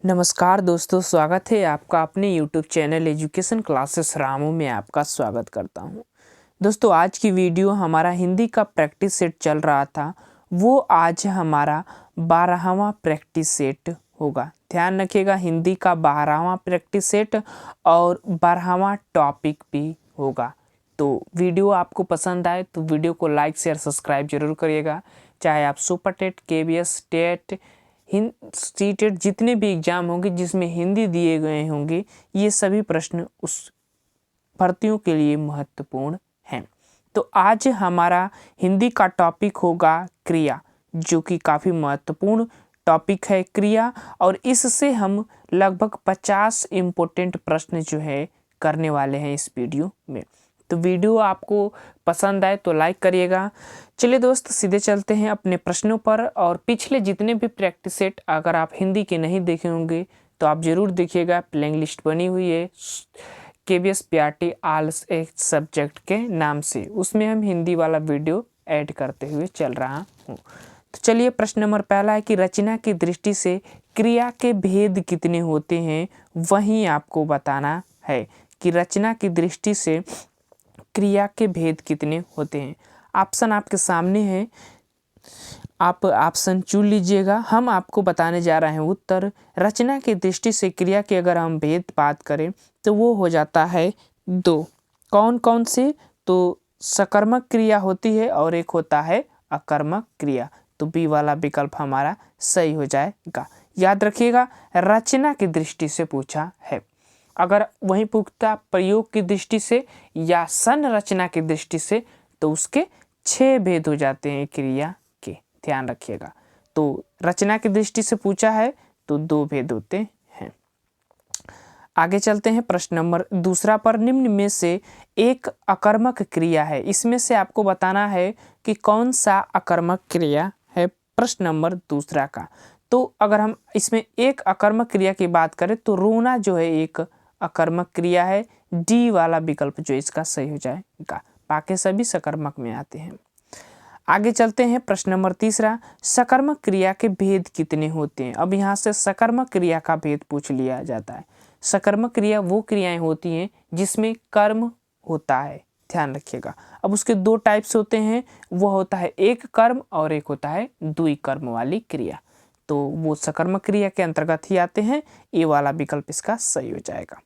नमस्कार दोस्तों, स्वागत है आपका अपने YouTube channel education classes Ramu में आपका स्वागत करता हूं। दोस्तों, आज की वीडियो हमारा हिंदी का प्रैक्टिस सेट चल रहा था, वो आज हमारा 12वां प्रैक्टिस सेट होगा। ध्यान रखिएगा, हिंदी का 12वां प्रैक्टिस सेट और 12वां टॉपिक भी होगा। तो वीडियो आपको पसंद आए तो वीडियो को लाइक शेयर सब्सक्राइब जरूर करिएगा। चाहे आप super TET, KVS, TET, CTET जितने भी एग्जाम होंगे जिसमें हिंदी दिए गए होंगे, ये सभी प्रश्न उस भर्तियों के लिए महत्वपूर्ण हैं। तो आज हमारा हिंदी का टॉपिक होगा क्रिया, जो कि काफ़ी महत्वपूर्ण टॉपिक है क्रिया, और इससे हम लगभग 50 इम्पोर्टेंट प्रश्न जो है करने वाले हैं इस वीडियो में। तो वीडियो आपको पसंद आए तो लाइक करिएगा। चलिए दोस्त, सीधे चलते हैं अपने प्रश्नों पर। और पिछले जितने भी प्रैक्टिस सेट अगर आप हिंदी के नहीं देखे होंगे तो आप ज़रूर देखिएगा, प्लेइंग लिस्ट बनी हुई है KVS PRT ऑल सब्जेक्ट के नाम से, उसमें हम हिंदी वाला वीडियो ऐड करते हुए चल रहा हूँ। तो चलिए, प्रश्न नंबर पहला है कि रचना की दृष्टि से क्रिया के भेद कितने होते हैं, वहीं आपको बताना है कि रचना की दृष्टि से क्रिया के भेद कितने होते हैं। ऑप्शन आपके सामने है, आप ऑप्शन चुन लीजिएगा। हम आपको बताने जा रहे हैं उत्तर। रचना की दृष्टि से क्रिया के अगर हम भेद बात करें तो वो हो जाता है 2। कौन कौन से? तो सकर्मक क्रिया होती है और एक होता है अकर्मक क्रिया। तो बी वाला विकल्प हमारा सही हो जाएगा। याद रखिएगा, रचना की दृष्टि से पूछा है। अगर वहीं पुख्ता प्रयोग की दृष्टि से या संरचना की दृष्टि से तो उसके 6 भेद हो जाते हैं क्रिया के। ध्यान रखिएगा। तो रचना की दृष्टि से पूछा है तो 2 भेद होते हैं। आगे चलते हैं प्रश्न नंबर दूसरा पर। निम्न में से एक अकर्मक क्रिया है, इसमें से आपको बताना है कि कौन सा अकर्मक क्रिया है। प्रश्न नंबर दूसरा का, तो अगर हम इसमें एक अकर्मक क्रिया की बात करें तो रोना जो है एक अकर्मक क्रिया है। डी वाला विकल्प जो इसका सही हो जाएगा, बाकी सभी सकर्मक में आते हैं। आगे चलते हैं प्रश्न नंबर तीसरा। सकर्मक क्रिया के भेद कितने होते हैं। अब यहाँ से सकर्मक क्रिया का भेद पूछ लिया जाता है। सकर्मक क्रिया वो क्रियाएं होती हैं जिसमें कर्म होता है। ध्यान रखिएगा। अब उसके 2 टाइप्स होते हैं, वो होता है एक कर्म और एक होता है द्वि कर्म वाली क्रिया। तो वो सकर्मक क्रिया के अंतर्गत ही आते हैं। ए वाला विकल्प इसका सही हो जाएगा।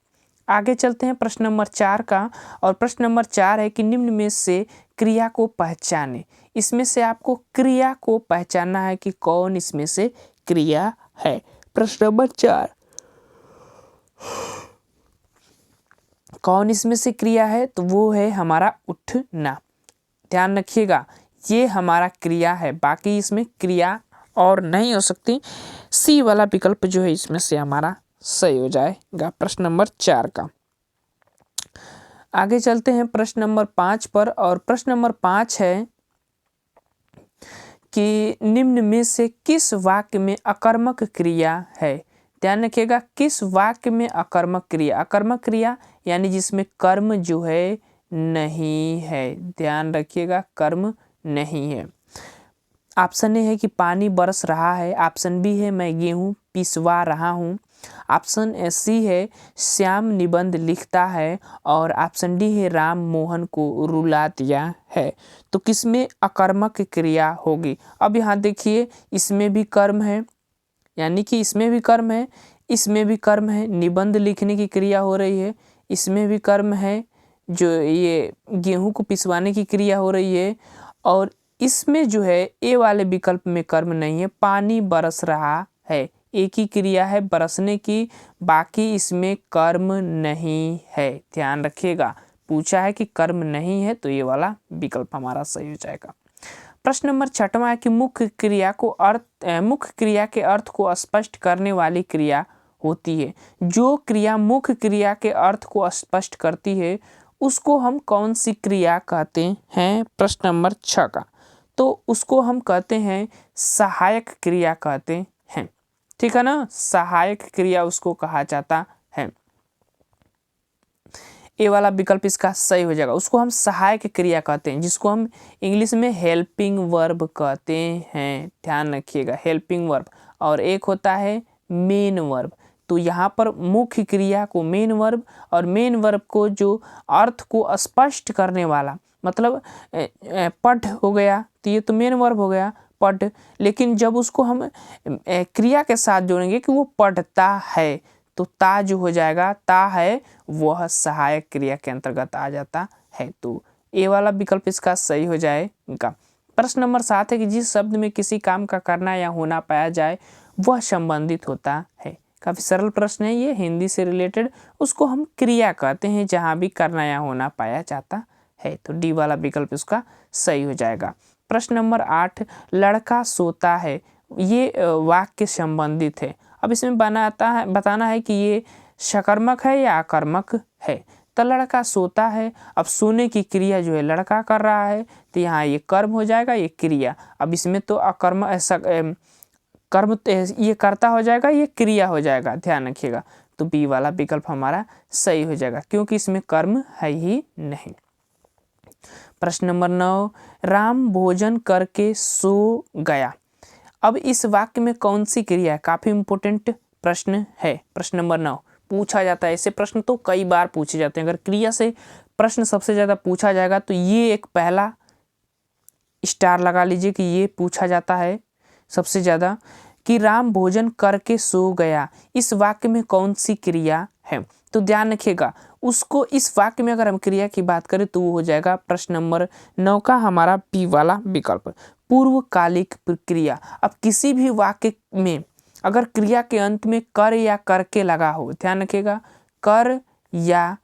आगे चलते हैं प्रश्न नंबर 4 का, और प्रश्न नंबर 4 है कि निम्न में से क्रिया को पहचाने। इसमें से आपको क्रिया को पहचानना है कि कौन इसमें से क्रिया है। प्रश्न नंबर 4, कौन इसमें से क्रिया है, तो वो है हमारा उठना। ध्यान रखिएगा, ये हमारा क्रिया है, बाकी इसमें क्रिया और नहीं हो सकती। सी वाला विकल्प जो है इसमें से हमारा सही हो जाएगा प्रश्न नंबर 4 का। आगे चलते हैं प्रश्न नंबर 5 पर, और प्रश्न नंबर 5 है कि निम्न में से किस वाक्य में अकर्मक क्रिया है। ध्यान रखिएगा, किस वाक्य में अकर्मक क्रिया। अकर्मक क्रिया यानी जिसमें कर्म जो है नहीं है। ध्यान रखिएगा, कर्म नहीं है। ऑप्शन ए है कि पानी बरस रहा है। ऑप्शन बी है मैं गेहूँ पिसवा रहा हूँ। ऑप्शन सी है श्याम निबंध लिखता है। और ऑप्शन डी है राम मोहन को रुला दिया है। तो किसमें अकर्मक क्रिया होगी। अब यहाँ देखिए, इसमें भी कर्म है, यानी कि इसमें भी कर्म है, इसमें भी कर्म है, निबंध लिखने की क्रिया हो रही है, इसमें भी कर्म है, जो ये गेहूँ को पिसवाने की क्रिया हो रही है, और इसमें जो है ए वाले विकल्प में कर्म नहीं है, पानी बरस रहा है। एक ही क्रिया है बरसने की, बाकी इसमें कर्म नहीं है। ध्यान रखिएगा, पूछा है कि कर्म नहीं है, तो ये वाला विकल्प हमारा सही हो जाएगा। प्रश्न नंबर 6वां है कि मुख्य क्रिया के अर्थ को स्पष्ट करने वाली क्रिया होती है। जो क्रिया मुख्य क्रिया के अर्थ को स्पष्ट करती है उसको हम कौन सी क्रिया कहते हैं। प्रश्न नंबर 6 का, तो उसको हम कहते हैं सहायक क्रिया कहते हैं। ठीक है ना, सहायक क्रिया उसको कहा जाता है। ए वाला विकल्प इसका सही हो जाएगा। उसको हम सहायक क्रिया कहते हैं, जिसको हम इंग्लिश में हेल्पिंग वर्ब कहते हैं। ध्यान रखिएगा, हेल्पिंग वर्ब। और एक होता है मेन वर्ब। तो यहाँ पर मुख्य क्रिया को मेन वर्ब और मेन वर्ब को जो अर्थ को स्पष्ट करने वाला, मतलब पढ़ हो गया, तो ये तो मेन वर्ब हो गया पढ़, लेकिन जब उसको हम क्रिया के साथ जोड़ेंगे कि वो पढ़ता है, तो ता जो हो जाएगा, ता है वह सहायक क्रिया के अंतर्गत आ जाता है। तो ए वाला विकल्प इसका सही हो जाएगा। प्रश्न नंबर 7 है कि जिस शब्द में किसी काम का करना या होना पाया जाए वह संबंधित होता है। काफ़ी सरल प्रश्न है ये, हिंदी से रिलेटेड, उसको हम क्रिया कहते हैं जहाँ भी करना या होना पाया जाता है। तो डी वाला विकल्प इसका सही हो जाएगा। प्रश्न नंबर 8, लड़का सोता है, ये वाक्य संबंधित है। अब इसमें बताना है कि ये सकर्मक है या अकर्मक है। तो लड़का सोता है, अब सोने की क्रिया जो है लड़का कर रहा है, तो यहाँ ये कर्म हो जाएगा, ये क्रिया। अब इसमें तो अकर्म ऐसा कर्म ये कर्ता हो जाएगा, ये क्रिया हो जाएगा, ध्यान रखिएगा। तो बी वाला विकल्प हमारा सही हो जाएगा क्योंकि इसमें कर्म है ही नहीं। प्रश्न नंबर 9, राम भोजन करके सो गया। अब इस वाक्य में कौन सी क्रिया है? काफ़ी इंपॉर्टेंट प्रश्न है। प्रश्न नंबर 9 पूछा जाता है, ऐसे प्रश्न तो कई बार पूछे जाते हैं। अगर क्रिया से प्रश्न सबसे ज़्यादा पूछा जाएगा तो ये एक पहला स्टार लगा लीजिए कि ये पूछा जाता है सबसे ज़्यादा, कि राम भोजन करके सो गया। इस वाक्य में कौन सी क्रिया है? तो ध्यान रखिएगा, उसको इस वाक्य में अगर हम क्रिया की बात करें तो वो हो जाएगा प्रश्न नंबर 9 का हमारा बी वाला विकल्प, पूर्वकालिक प्रक्रिया। अब किसी भी वाक्य में अगर क्रिया के अंत में कर या करके लगा हो, ध्यान रखिएगा, कर या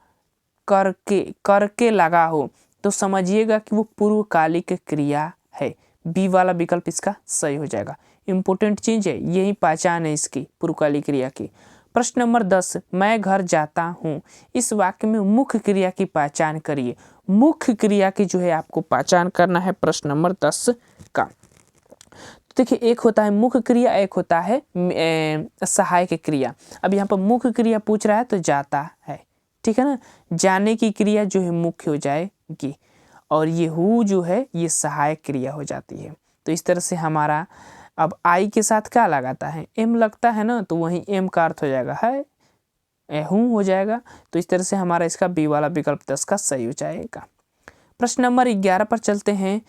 करके लगा हो, तो समझिएगा कि वो पूर्वकालिक क्रिया है। बी वाला विकल्प इसका सही हो जाएगा। इंपॉर्टेंट चीज है, यही पहचान है इसकी, पूर्वकालिक क्रिया की। प्रश्न नंबर 10, मैं घर जाता हूँ। इस वाक्य में मुख्य क्रिया की पहचान करिए। मुख्य क्रिया की जो है आपको पहचान करना है प्रश्न नंबर 10 का। तो देखिए, एक होता है मुख्य क्रिया, एक होता है सहायक क्रिया। अब यहाँ पर मुख्य क्रिया पूछ रहा है तो जाता है, ठीक है ना। जाने की क्रिया जो है मुख्य हो जाएगी और ये हु जो है ये सहायक क्रिया हो जाती है। तो इस तरह से हमारा अब आई के साथ क्या लगाता है? एम लगता है ना, तो वहीं एम का अर्थ हो जाएगा है, हूँ हो जाएगा। तो इस तरह से हमारा इसका बी वाला विकल्प 10 का सही हो जाएगा। प्रश्न नंबर 11 पर चलते हैं।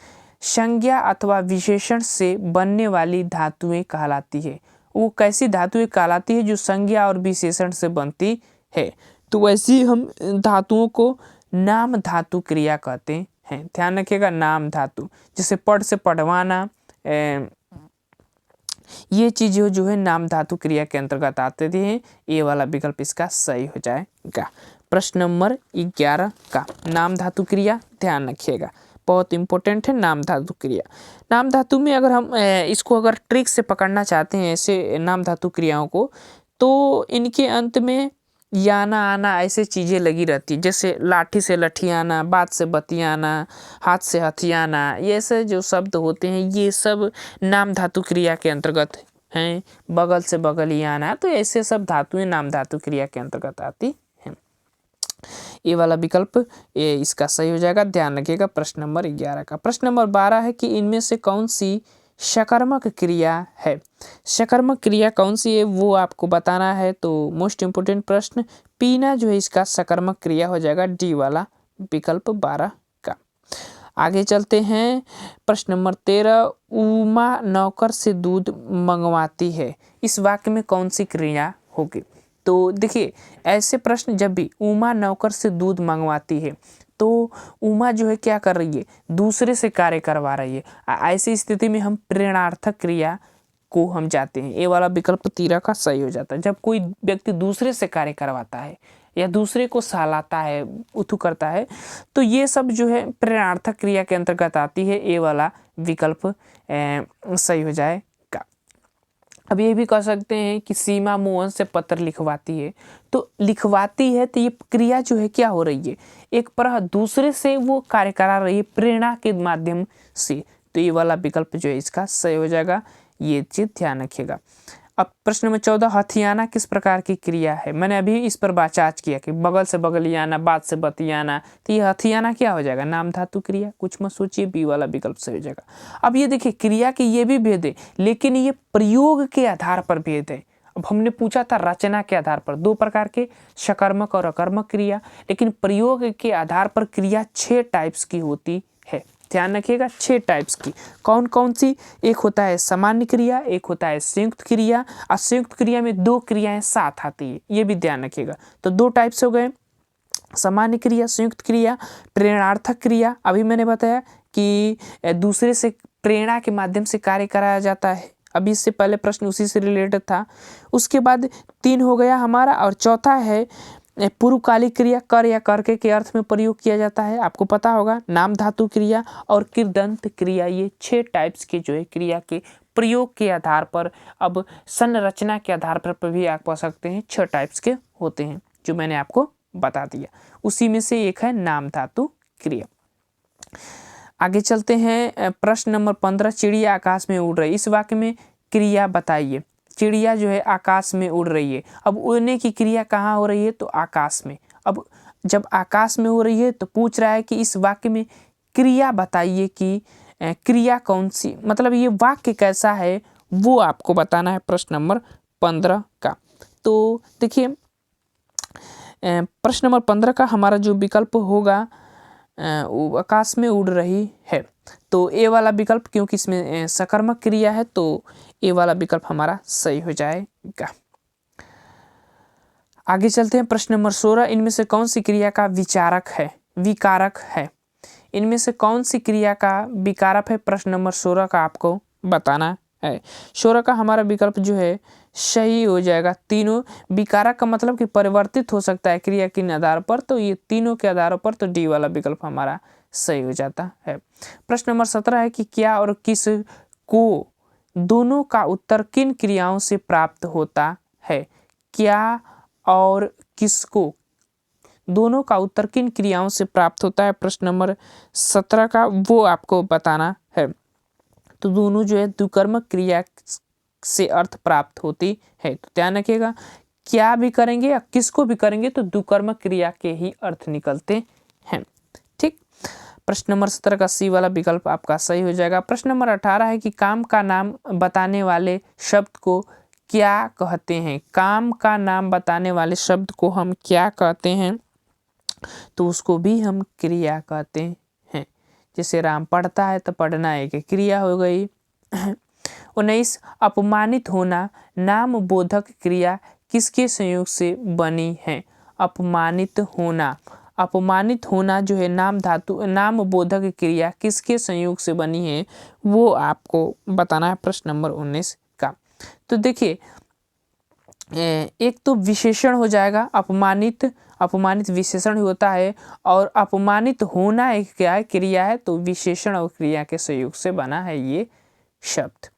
संज्ञा अथवा विशेषण से बनने वाली धातुएं कहलाती है। वो कैसी धातुएं कहलाती है? जो संज्ञा और विशेषण से बनती है। तो वैसी हम धातुओं को नाम धातु क्रिया कहते हैं। ध्यान रखिएगा, नाम धातु, जैसे पढ़ से पढ़वाना, ये चीज़ें जो है नाम धातु क्रिया के अंतर्गत आते हैं। ये वाला विकल्प इसका सही हो जाएगा। प्रश्न नंबर 11 का नाम धातु क्रिया, ध्यान रखिएगा, बहुत इंपॉर्टेंट है नाम धातु क्रिया। नाम धातु में अगर हम इसको अगर ट्रिक से पकड़ना चाहते हैं ऐसे नाम धातु क्रियाओं को, तो इनके अंत में याना आना ऐसे चीज़ें लगी रहती है, जैसे लाठी से लठियाना, बात से बतियाना, हाथ से हथियाना, ये ऐसे जो शब्द होते हैं ये सब नाम धातु क्रिया के अंतर्गत हैं। बगल से बगलियाना, तो ऐसे सब धातुएं नाम धातु क्रिया के अंतर्गत आती हैं। ये वाला विकल्प ये इसका सही हो जाएगा। ध्यान रखिएगा प्रश्न नंबर 11 का। प्रश्न नंबर 12 है कि इनमें से कौन सी सकर्मक क्रिया है? सकर्मक क्रिया कौन सी है वो आपको बताना है। तो मोस्ट इम्पोर्टेंट प्रश्न, पीना जो है इसका सकर्मक क्रिया हो जाएगा, डी वाला विकल्प 12 का। आगे चलते हैं। प्रश्न नंबर 13, उमा नौकर से दूध मंगवाती है। इस वाक्य में कौन सी क्रिया होगी? तो देखिए, ऐसे प्रश्न जब भी उमा नौकर से दूध मंगवाती है तो उमा जो है क्या कर रही है? दूसरे से कार्य करवा रही है। ऐसी स्थिति में हम प्रेरणार्थक क्रिया को हम जाते हैं। ये वाला विकल्प 13 का सही हो जाता है। जब कोई व्यक्ति दूसरे से कार्य करवाता है या दूसरे को सहलाता है, उथु करता है, तो ये सब जो है प्रेरणार्थक क्रिया के अंतर्गत आती है। ये वाला विकल्प सही हो जाएगा। अब ये भी कह सकते हैं कि सीमा मोहन से पत्र लिखवाती है। तो लिखवाती है तो ये क्रिया जो है क्या हो रही है? एक पर दूसरे से वो कार्य करा रही है प्रेरणा के माध्यम से। तो ये वाला विकल्प जो है इसका सही हो जाएगा। ये चीज ध्यान रखिएगा। अब प्रश्न नंबर 14, हथियाना किस प्रकार की क्रिया है? मैंने अभी इस पर बातचीत किया कि बगल से बगलियाना, बात से बतियाना, तो ये हथियाना क्या हो जाएगा? नाम धातु क्रिया। कुछ मत सोचिए, बी वाला विकल्प सही हो जाएगा। अब ये देखिए, क्रिया के ये भी भेद है, लेकिन ये प्रयोग के आधार पर भेद है। अब हमने पूछा था रचना के आधार पर, दो प्रकार के सकर्मक और अकर्मक क्रिया, लेकिन प्रयोग के आधार पर क्रिया 6 टाइप्स की होती है। ध्यान रखिएगा 6 टाइप्स की। कौन कौन सी? एक होता है सामान्य क्रिया, एक होता है संयुक्त क्रिया, और संयुक्त क्रिया में 2 क्रियाएं साथ आती है, ये भी ध्यान रखिएगा। तो 2 टाइप्स हो गए, सामान्य क्रिया, संयुक्त क्रिया। प्रेरणार्थक क्रिया, अभी मैंने बताया कि दूसरे से प्रेरणा के माध्यम से कार्य कराया जाता है, अभी इससे पहले प्रश्न उसी से रिलेटेड था। उसके बाद 3 हो गया हमारा, और चौथा है पूर्वकालिक क्रिया, कर या करके के अर्थ में प्रयोग किया जाता है, आपको पता होगा, नाम धातु क्रिया और कृदंत क्रिया। ये 6 टाइप्स के जो है क्रिया के प्रयोग के आधार पर, अब संरचना के आधार पर भी आप पा सकते हैं, 6 टाइप्स के होते हैं जो मैंने आपको बता दिया। उसी में से एक है नाम धातु क्रिया। आगे चलते हैं, प्रश्न नंबर 15, चिड़िया आकाश में उड़ रही, इस वाक्य में क्रिया बताइए। चिड़िया जो है आकाश में उड़ रही है, अब उड़ने की क्रिया कहाँ हो रही है? तो आकाश में। अब जब आकाश में हो रही है तो पूछ रहा है कि इस वाक्य में क्रिया बताइए कि क्रिया कौन सी, मतलब ये वाक्य कैसा है वो आपको बताना है, प्रश्न नंबर 15 का। तो देखिए प्रश्न नंबर 15 का हमारा जो विकल्प होगा वो आकाश में उड़ रही है, तो ए वाला विकल्प, क्योंकि इसमें सकर्मक क्रिया है तो ए वाला विकल्प हमारा सही हो जाएगा। आगे चलते हैं, प्रश्न नंबर 16, इनमें से कौन सी क्रिया का विकारक है? इनमें से कौन सी क्रिया का विकारक है? प्रश्न नंबर 16 का आपको बताना है। 16 का हमारा विकल्प जो है सही हो जाएगा। तीनों विकारक का मतलब कि परिवर्तित हो सकता है क्रिया के आधार पर, तो ये तीनों के आधारों पर, तो डी वाला विकल्प हमारा सही हो जाता है। प्रश्न नंबर 17 है कि क्या और किस को दोनों का उत्तर किन क्रियाओं से प्राप्त होता है? क्या और किसको दोनों का उत्तर किन क्रियाओं से प्राप्त होता है? प्रश्न नंबर 17 का वो आपको बताना है। तो दोनों जो है द्विकर्मक क्रिया से अर्थ प्राप्त होती है, तो ध्यान रखिएगा, क्या भी करेंगे या किसको भी करेंगे तो द्विकर्मक क्रिया के ही अर्थ निकलते हैं। ठीक, प्रश्न नंबर 17 का सी वाला विकल्प आपका सही हो जाएगा। प्रश्न नंबर 18 है कि काम का नाम बताने वाले शब्द को क्या कहते हैं? काम का नाम बताने वाले शब्द को हम क्या कहते हैं? तो उसको भी हम क्रिया कहते हैं। जैसे राम पढ़ता है तो पढ़ना एक क्रिया हो गई। 19, अपमानित होना नाम बोधक क्रिया किसके संयोग से बनी है? अपमानित होना जो है नाम बोधक क्रिया किसके संयोग से बनी है वो आपको बताना है, प्रश्न नंबर 19 का। तो देखिए एक तो विशेषण हो जाएगा, अपमानित विशेषण होता है, और अपमानित होना एक क्या है? क्रिया है, तो विशेषण और क्रिया के संयोग से बना है ये शब्द।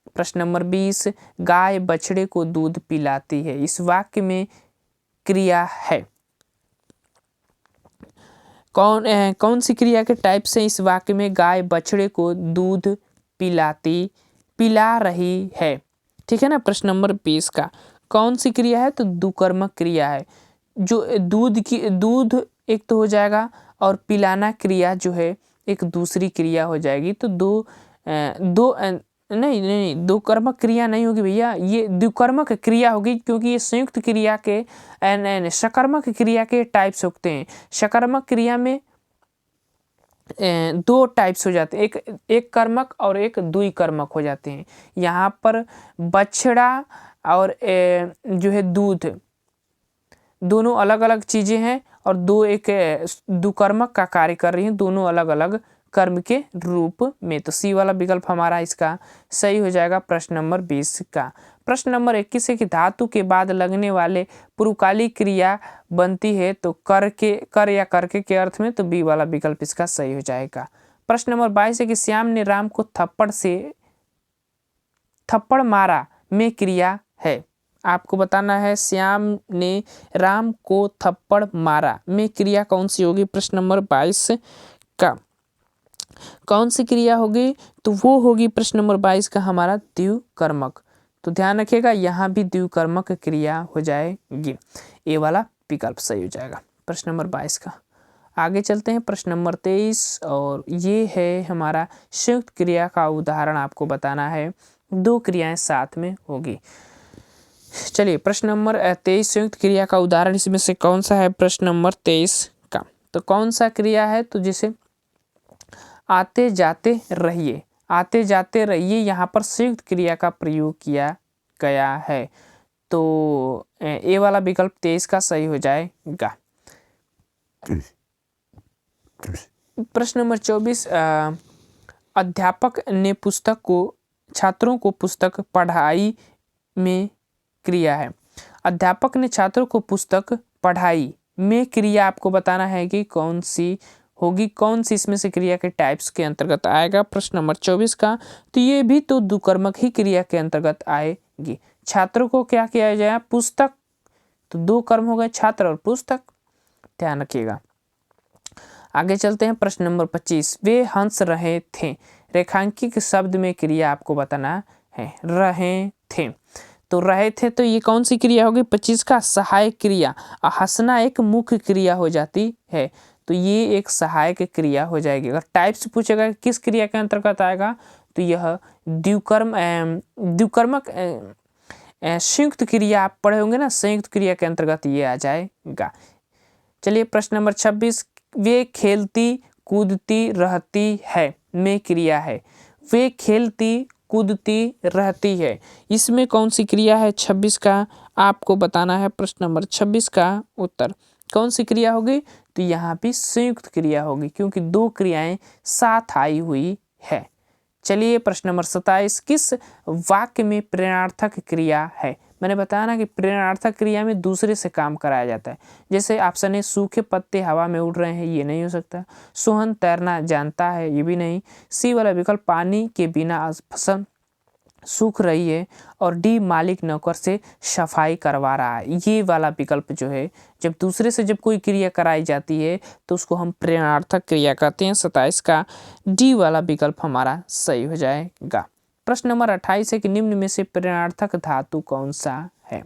प्रश्न नंबर 20, गाय बछड़े को दूध पिलाती है, इस वाक्य में क्रिया है। कौन सी क्रिया के टाइप से इस वाक्य में गाय बछड़े को दूध पिला रही है? ठीक है ना। प्रश्न नंबर 20 का कौन सी क्रिया है? तो द्विकर्मक क्रिया है। जो दूध एक तो हो जाएगा, और पिलाना क्रिया जो है एक दूसरी क्रिया हो जाएगी। तो नहीं, दो कर्मक क्रिया नहीं होगी भैया, ये द्विकर्मक क्रिया होगी, क्योंकि ये संयुक्त क्रिया के सकर्मक क्रिया के टाइप्स होते हैं। सकर्मक क्रिया में 2 टाइप्स हो जाते हैं, एक कर्मक और एक द्विकर्मक हो जाते हैं। यहाँ पर बछड़ा और जो है दूध दोनों अलग अलग चीज़ें हैं, और एक द्विकर्मक का कार्य कर रही हैं, दोनों अलग अलग कर्म के रूप में। तो सी वाला विकल्प हमारा इसका सही हो जाएगा, प्रश्न नंबर 20 का। प्रश्न नंबर 21 है कि धातु के बाद लगने वाले पूर्वकालिक क्रिया बनती है, तो कर या करके के अर्थ में, तो बी वाला विकल्प इसका सही हो जाएगा। प्रश्न नंबर 22 है कि श्याम ने राम को थप्पड़ मारा में क्रिया है। आपको बताना है श्याम ने राम को थप्पड़ मारा में क्रिया कौन सी होगी? प्रश्न नंबर 22 का कौन सी क्रिया होगी? तो वो होगी प्रश्न नंबर 22 का हमारा द्विकर्मक। तो ध्यान रखिएगा, यहाँ भी द्विकर्मक क्रिया हो जाएगी, ए वाला विकल्प सही हो जाएगा प्रश्न नंबर 22 का। आगे चलते हैं प्रश्न नंबर 23, और ये है हमारा संयुक्त क्रिया का उदाहरण आपको बताना है। 2 क्रियाएं साथ में होगी। चलिए प्रश्न नंबर 23, संयुक्त क्रिया का उदाहरण इसमें से कौन सा है? प्रश्न नंबर 23 का तो कौन सा क्रिया है? तो जैसे आते जाते रहिए, आते जाते रहिए, यहाँ पर संयुक्त क्रिया का प्रयोग किया गया है। तो ए वाला विकल्प 23 का सही हो जाएगा। प्रश्न नंबर 24, अध्यापक ने पुस्तक को छात्रों को पुस्तक पढ़ाई में क्रिया है। अध्यापक ने छात्रों को पुस्तक पढ़ाई में क्रिया आपको बताना है कि कौन सी होगी, कौन सी इसमें से क्रिया के टाइप्स के अंतर्गत आएगा। प्रश्न नंबर 24 का तो ये भी तो दुकर्मक ही क्रिया के अंतर्गत आएगी। छात्रों को क्या किया जाए? पुस्तक, तो दो कर्म हो गए, छात्र और पुस्तक, ध्यान रखिएगा। आगे चलते हैं प्रश्न नंबर 25, वे हंस रहे थे, रेखांकित शब्द में क्रिया आपको बताना है। रहे थे, तो रहे थे तो ये कौन सी क्रिया होगी? 25 का सहायक क्रिया। हंसना एक मुख्य क्रिया हो जाती है, तो ये एक सहायक क्रिया हो जाएगी। अगर टाइप्स पूछेगा किस क्रिया के अंतर्गत आएगा, तो यह द्विकर्मक संयुक्त क्रिया आप पढ़े होंगे ना, संयुक्त क्रिया के अंतर्गत ये आ जाएगा। चलिए प्रश्न नंबर 26, वे खेलती कूदती रहती है में क्रिया है। वे खेलती कूदती रहती है, इसमें कौन सी क्रिया है? 26 का आपको बताना है। प्रश्न नंबर 26 का उत्तर कौन सी क्रिया होगी? तो यहाँ भी संयुक्त क्रिया होगी, क्योंकि दो क्रियाएं साथ आई हुई है। चलिए प्रश्न नंबर 27, किस वाक्य में प्रेरणार्थक क्रिया है? मैंने बताया ना कि प्रेरणार्थक क्रिया में दूसरे से काम कराया जाता है। जैसे ऑप्शन ए, सूखे पत्ते हवा में उड़ रहे हैं, ये नहीं हो सकता। सोहन तैरना जानता है, ये भी नहीं। सी वाला विकल्प, पानी के बिना फसल सूख रही है। और डी, मालिक नौकर से सफाई करवा रहा है। ये वाला विकल्प जो है, जब दूसरे से जब कोई क्रिया कराई जाती है तो उसको हम प्रेरणार्थक क्रिया कहते हैं। 27 का डी वाला विकल्प हमारा सही हो जाएगा। प्रश्न नंबर 28 है कि निम्न में से प्रेरणार्थक धातु कौन सा है?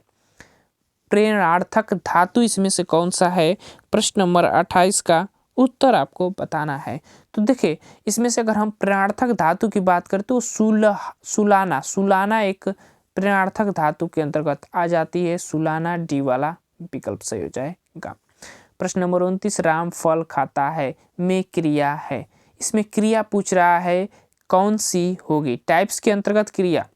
प्रेरणार्थक धातु इसमें से कौन सा है? प्रश्न नंबर 28 का उत्तर आपको बताना है। तो देखिए, इसमें से अगर हम प्रेरणार्थक धातु की बात करें तो सुलाना एक प्रेरणार्थक धातु के अंतर्गत आ जाती है। सुलाना, डी वाला विकल्प सही हो जाएगा। प्रश्न नंबर 29, राम फल खाता है में क्रिया है। इसमें क्रिया पूछ रहा है कौन सी होगी? टाइप्स के अंतर्गत क्रिया,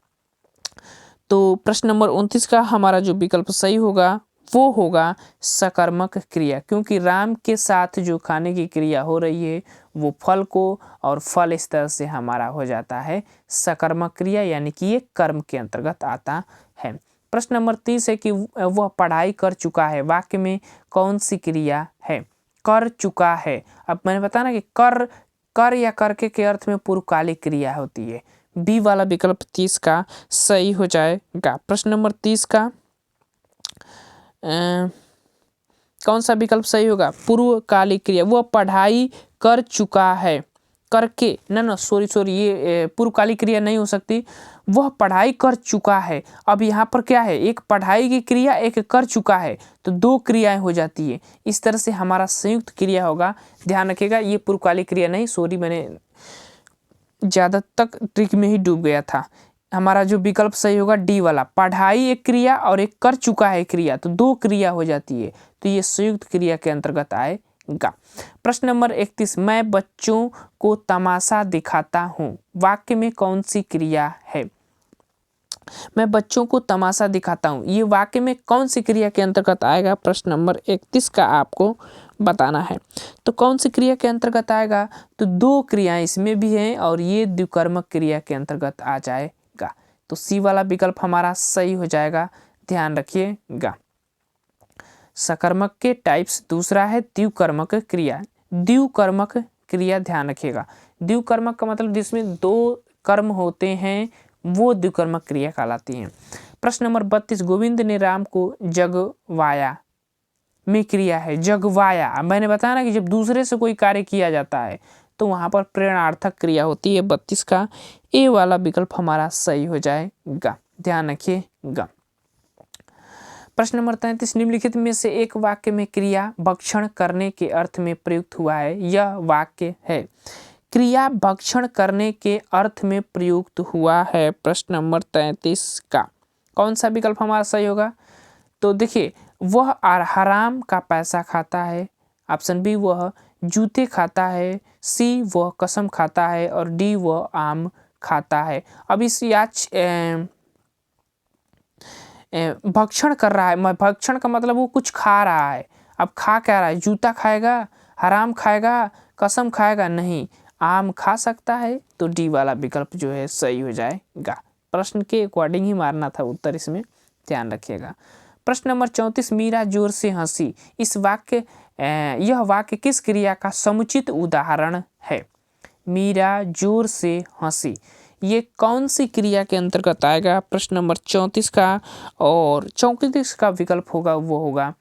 तो प्रश्न नंबर 29 का हमारा जो विकल्प सही होगा वो होगा सकर्मक क्रिया, क्योंकि राम के साथ जो खाने की क्रिया हो रही है वो फल को, और फल इस तरह से हमारा हो जाता है सकर्मक क्रिया, यानी कि ये कर्म के अंतर्गत आता है। प्रश्न नंबर 30 है कि वह पढ़ाई कर चुका है, वाक्य में कौन सी क्रिया है? कर चुका है। अब मैंने बताया ना कि कर या करके के अर्थ में पूर्वकालिक क्रिया होती है। बी वाला विकल्प 30 का सही हो जाएगा। प्रश्न नंबर 30 का कौन सा विकल्प सही होगा? पूर्वकालिक क्रिया। वह पढ़ाई कर चुका है, करके ना सॉरी ये पूर्वकालिक क्रिया नहीं हो सकती। वह पढ़ाई कर चुका है। अब यहाँ पर क्या है? एक पढ़ाई की क्रिया, एक कर चुका है, तो दो क्रियाएं हो जाती है। इस तरह से हमारा संयुक्त क्रिया होगा। ध्यान रखिएगा, ये पूर्वकालिक क्रिया नहीं, सॉरी मैंने ज़्यादा तक ट्रिक में ही डूब गया था। हमारा जो विकल्प सही होगा डी वाला, पढ़ाई एक क्रिया और एक कर चुका है क्रिया, तो दो क्रिया हो जाती है, तो ये संयुक्त क्रिया के अंतर्गत आएगा। प्रश्न नंबर 31, मैं बच्चों को तमाशा दिखाता हूँ, वाक्य में कौन सी क्रिया है? मैं बच्चों को तमाशा दिखाता हूँ, ये वाक्य में कौन सी क्रिया के अंतर्गत आएगा? प्रश्न नंबर 31 का आपको बताना है। तो कौन सी क्रिया के अंतर्गत आएगा? तो दो क्रियाएं इसमें भी हैं और ये द्विकर्मक क्रिया के अंतर्गत आ जाएगा। तो सी वाला विकल्प हमारा सही हो जाएगा। ध्यान रखिएगा। सकर्मक के टाइप्स दूसरा है द्विकर्मक क्रिया। द्विकर्मक क्रिया ध्यान रखिएगा। द्विकर्मक का मतलब जिसमें दो कर्म होते हैं वो द्विकर्मक क्रिया कहलाती है। प्रश्न नंबर 32, गोविंद ने राम को जगवाया में क्रिया है। जगवाया, मैंने बताया ना कि जब दूसरे से कोई कार्य किया जाता है तो वहां पर प्रेरणार्थक क्रिया होती है। 32 का ए वाला विकल्प हमारा सही हो जाएगा। ध्यान रखिएगा। प्रश्न नंबर 33, निम्नलिखित में से एक वाक्य में क्रिया भक्षण करने के अर्थ में प्रयुक्त हुआ है। यह वाक्य है। क्रिया भक्षण करने के अर्थ में प्रयुक्त हुआ है। प्रश्न नंबर 33 का कौन सा विकल्प हमारा सही होगा? तो देखिए, वह हराम का पैसा खाता है, ऑप्शन बी वह जूते खाता है, सी वह कसम खाता है और डी वह आम खाता है। अब इस भक्षण कर रहा है, भक्षण का मतलब वो कुछ खा रहा है। अब खा क्या रहा है? जूता खाएगा, हराम खाएगा, कसम खाएगा? नहीं, आम खा सकता है। तो डी वाला विकल्प जो है सही हो जाएगा। प्रश्न के अकॉर्डिंग ही मारना था उत्तर, इसमें ध्यान रखिएगा। प्रश्न नंबर 34, मीरा जोर से हंसी। यह वाक्य किस क्रिया का समुचित उदाहरण है? मीरा जोर से हंसी, ये कौन सी क्रिया के अंतर्गत आएगा? प्रश्न नंबर 34 का, और 34 का विकल्प होगा वो होगा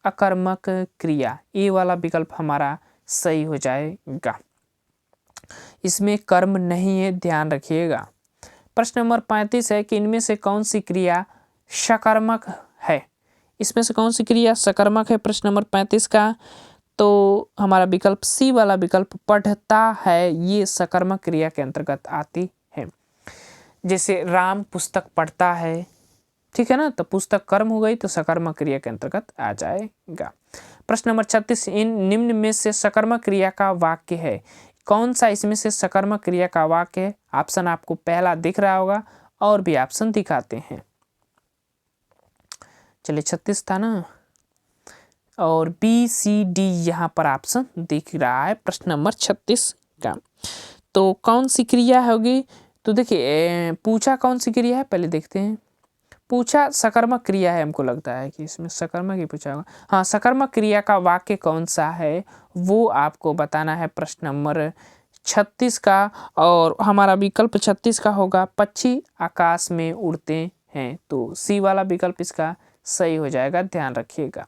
अकर्मक क्रिया। ए वाला विकल्प हमारा सही हो जाएगा। इसमें कर्म नहीं है, ध्यान रखिएगा। प्रश्न नंबर 35 है कि इनमें से कौन सी क्रिया सकर्मक है? इसमें से कौन सी क्रिया सकर्मक है? प्रश्न नंबर 35 का, तो हमारा विकल्प सी वाला विकल्प पढ़ता है, ये सकर्मक क्रिया के अंतर्गत आती है। जैसे राम पुस्तक पढ़ता है, ठीक है ना, तो पुस्तक कर्म हो गई, तो सकर्मक क्रिया के अंतर्गत आ जाएगा। प्रश्न नंबर 36, इन निम्न में से सकर्मक क्रिया का वाक्य है। कौन सा इसमें से सकर्मक क्रिया का वाक्य है? ऑप्शन आपको पहला दिख रहा होगा, और भी ऑप्शन दिखाते हैं। चलिए 36 था ना, और बी सी डी यहाँ पर ऑप्शन दिख रहा है प्रश्न नंबर 36 का। तो कौन सी क्रिया होगी? तो देखिए, पूछा कौन सी क्रिया है, पहले देखते हैं। पूछा सकर्मक क्रिया है, हमको लगता है कि इसमें सकर्मक ही पूछा होगा। हाँ, सकर्मक क्रिया का वाक्य कौन सा है वो आपको बताना है प्रश्न नंबर 36 का, और हमारा विकल्प 36 का होगा पक्षी आकाश में उड़ते हैं। तो सी वाला विकल्प इसका सही हो जाएगा, ध्यान रखिएगा।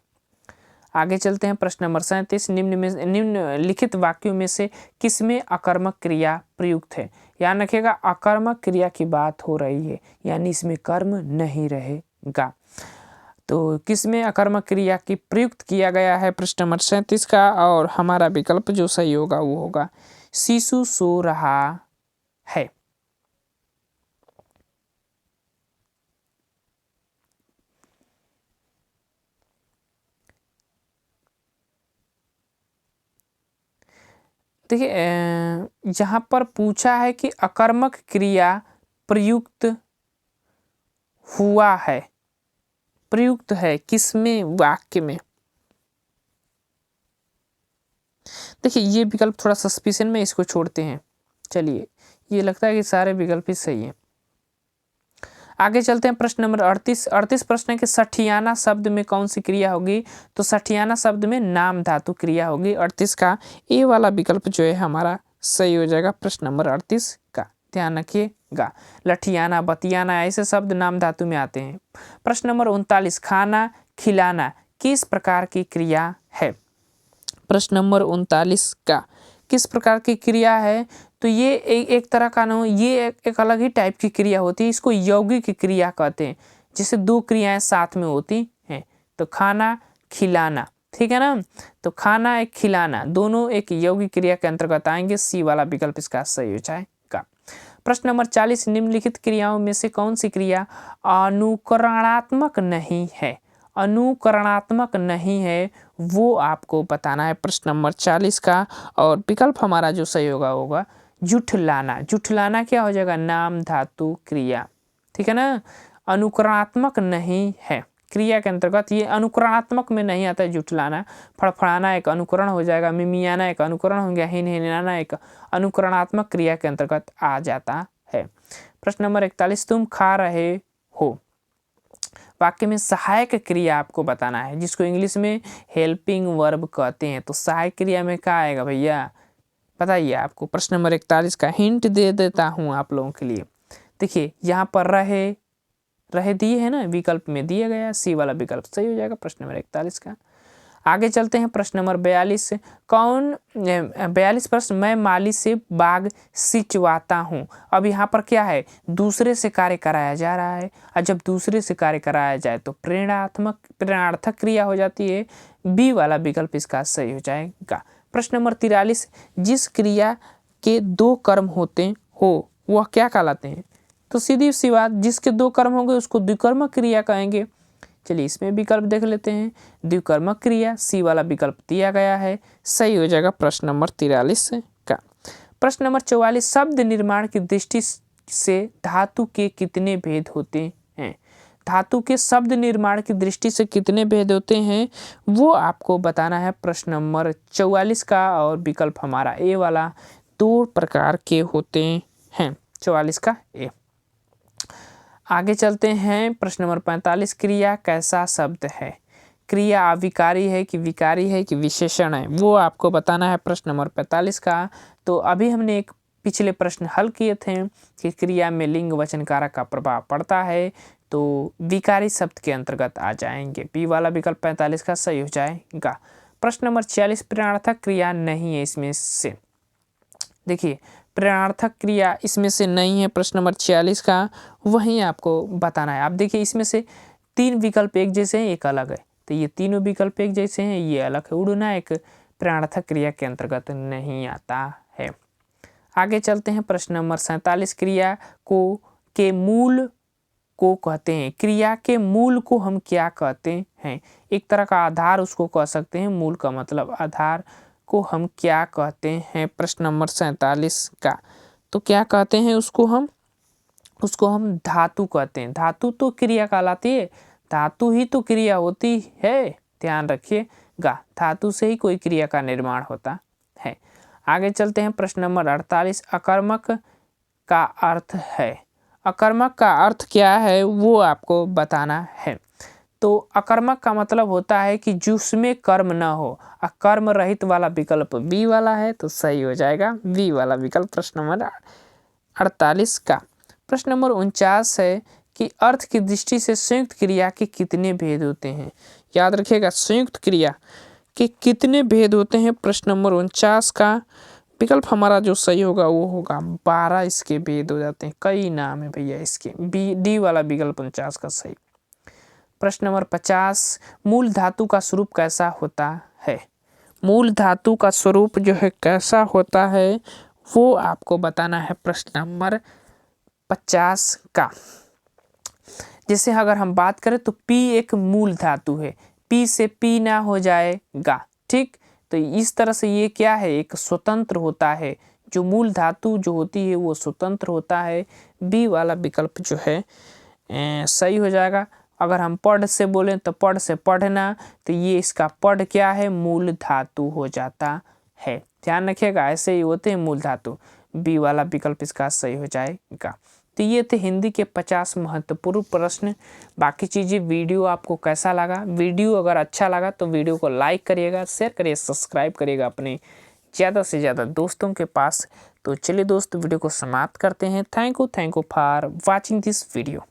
आगे चलते हैं। प्रश्न नंबर 37, निम्नलिखित वाक्यों में से किसमें अकर्मक क्रिया प्रयुक्त है? याद रखिएगा, अकर्मक क्रिया की बात हो रही है, यानी इसमें कर्म नहीं रहेगा। तो किसमें अकर्मक क्रिया की प्रयुक्त किया गया है? प्रश्न नंबर 37 का, और हमारा विकल्प जो सही होगा वो होगा शिशु सो रहा है। देखिए, यहाँ पर पूछा है कि अकर्मक क्रिया प्रयुक्त हुआ है, प्रयुक्त है किसमें? वाक्य में। देखिए, ये विकल्प थोड़ा सस्पिशन में, इसको छोड़ते हैं। चलिए, ये लगता है कि सारे विकल्प ही सही हैं। आगे चलते हैं। प्रश्न नंबर 38 प्रश्न है कि सठियाना शब्द में कौन सी क्रिया होगी? तो सठियाना शब्द में नाम धातु क्रिया होगी। 38 का ए वाला विकल्प जो है हमारा सही हो जाएगा प्रश्न नंबर 38 का, ध्यान रखिएगा। लठियाना, बतियाना ऐसे शब्द नाम धातु में आते हैं। प्रश्न नंबर 39, खाना खिलाना किस प्रकार की क्रिया है? प्रश्न नंबर 39 का, किस प्रकार की क्रिया है? तो ये एक तरह का ना, ये एक अलग ही टाइप की क्रिया होती है, इसको यौगिक क्रिया कहते हैं, जिसे दो क्रियाएं साथ में होती हैं। तो खाना खिलाना, ठीक है ना, तो खाना एक खिलाना दोनों एक यौगिक क्रिया के अंतर्गत आएंगे। सी वाला विकल्प इसका सही हो जाएगा। प्रश्न नंबर 40, निम्नलिखित क्रियाओं में से कौन सी क्रिया अनुकरणात्मक नहीं है? अनुकरणात्मक नहीं है वो आपको बताना है प्रश्न नंबर 40 का, और विकल्प हमारा जो सही होगा जुठलाना। जुठलाना क्या हो जाएगा? नाम धातु क्रिया, ठीक है ना। अनुकरणात्मक नहीं है क्रिया के अंतर्गत, ये अनुकरणात्मक में नहीं आता है जुठलाना। फड़फड़ाना एक अनुकरण हो जाएगा, मिमियाना एक अनुकरण हो गया, हिनहिनाना एक अनुकरणात्मक क्रिया के अंतर्गत आ जाता है। प्रश्न नंबर 41, तुम खा रहे हो वाक्य में सहायक क्रिया आपको बताना है, जिसको इंग्लिश में हेल्पिंग वर्ब कहते हैं। तो सहायक क्रिया में क्या आएगा भैया, बताइए आपको। प्रश्न नंबर 41 का हिंट दे देता हूँ आप लोगों के लिए। देखिए, यहाँ पर रहे दिए है ना, विकल्प में दिया गया, सी वाला विकल्प सही हो जाएगा प्रश्न नंबर 41 का। आगे चलते हैं। प्रश्न नंबर 42, 42 प्रश्न, मैं माली से बाग सिंचवाता हूँ। अब यहाँ पर क्या है? दूसरे से कार्य कराया जा रहा है, और जब दूसरे से कार्य कराया जाए तो प्रेरणार्थक क्रिया हो जाती है। बी वाला विकल्प इसका सही हो जाएगा। प्रश्न नंबर 43, जिस क्रिया के दो कर्म होते हो वह क्या कहलाते हैं? तो सीधी सी बात, जिसके दो कर्म होंगे उसको द्विकर्मक क्रिया कहेंगे। चलिए इसमें विकल्प देख लेते हैं। द्विकर्मक क्रिया, सी वाला विकल्प दिया गया है, सही हो जाएगा प्रश्न नंबर 43 का। प्रश्न नंबर 44, शब्द निर्माण की दृष्टि से धातु के कितने भेद होते हैं? धातु के शब्द निर्माण की दृष्टि से कितने भेद होते हैं वो आपको बताना है प्रश्न नंबर 44 का। और विकल्प हमारा ए वाला, 2 प्रकार के होते हैं, 44 का ए। आगे चलते हैं, प्रश्न नंबर 45, क्रिया कैसा शब्द है? क्रिया अविकारी है कि विकारी है कि विशेषण है, वो आपको बताना है प्रश्न नंबर 45 का। तो अभी हमने एक पिछले प्रश्न हल किए थे कि क्रिया में लिंग वचन कारक का प्रभाव पड़ता है, तो विकारी शब्द के अंतर्गत आ जाएंगे। बी वाला विकल्प 45 का सही हो जाएगा। प्रश्न नंबर 46, प्रेरणार्थक क्रिया नहीं है इसमें से। देखिए प्रेरणार्थक क्रिया इसमें से नहीं है प्रश्न नंबर 46 का, वहीं आपको बताना है। आप देखिए इसमें से 3 विकल्प एक जैसे हैं, एक अलग है, तो ये तीनों विकल्प एक जैसे हैं, ये अलग है। उड़ना एक प्रेरणार्थक क्रिया के अंतर्गत नहीं आता है। आगे चलते हैं, प्रश्न नंबर 47, क्रिया को के मूल को कहते हैं। क्रिया के मूल को हम क्या कहते हैं? एक तरह का आधार उसको कह सकते हैं, मूल का मतलब आधार को हम क्या कहते हैं? प्रश्न नंबर 47 का, तो क्या कहते हैं उसको हम धातु कहते हैं। धातु तो क्रिया कहलाती है, धातु ही तो क्रिया होती है, ध्यान रखिएगा, धातु से ही कोई क्रिया का निर्माण होता है। आगे चलते हैं, प्रश्न नंबर 48, अकर्मक का अर्थ है। अकर्मक का अर्थ क्या है वो आपको बताना है। तो अकर्मक का मतलब होता है कि जिसमें कर्म न हो। अकर्म रहित वाला विकल्प बी वाला है, तो सही हो जाएगा बी वाला विकल्प प्रश्न नंबर 48 का। प्रश्न नंबर 49 है कि अर्थ की दृष्टि से संयुक्त क्रिया के कितने भेद होते हैं? याद रखिएगा, संयुक्त क्रिया के कितने भेद होते हैं? प्रश्न नंबर 49 का विकल्प हमारा जो सही होगा वो होगा 12 इसके भेद हो जाते हैं। कई नाम है भैया इसके, बी डी वाला विकल्प 49 का सही। प्रश्न नंबर 50, मूल धातु का स्वरूप कैसा होता है? मूल धातु का स्वरूप जो है कैसा होता है वो आपको बताना है प्रश्न नंबर 50 का। जैसे अगर हम बात करें तो P एक मूल धातु है, P से P ना हो जाएगा, ठीक। तो इस तरह से ये क्या है, एक स्वतंत्र होता है। जो मूल धातु जो होती है वो स्वतंत्र होता है। बी वाला विकल्प जो है सही हो जाएगा। अगर हम पढ़ से बोलें तो पढ़ से पढ़ना, तो ये इसका पढ़ क्या है, मूल धातु हो जाता है। ध्यान रखिएगा, ऐसे ही होते हैं मूल धातु। बी वाला विकल्प इसका सही हो जाएगा। तो ये थे हिंदी के 50 महत्वपूर्ण प्रश्न। बाकी चीज़ें, वीडियो आपको कैसा लगा? वीडियो अगर अच्छा लगा तो वीडियो को लाइक करिएगा, शेयर करिए, सब्सक्राइब करिएगा अपने ज़्यादा से ज़्यादा दोस्तों के पास। तो चलिए दोस्तों, वीडियो को समाप्त करते हैं। Thank you for watching this video.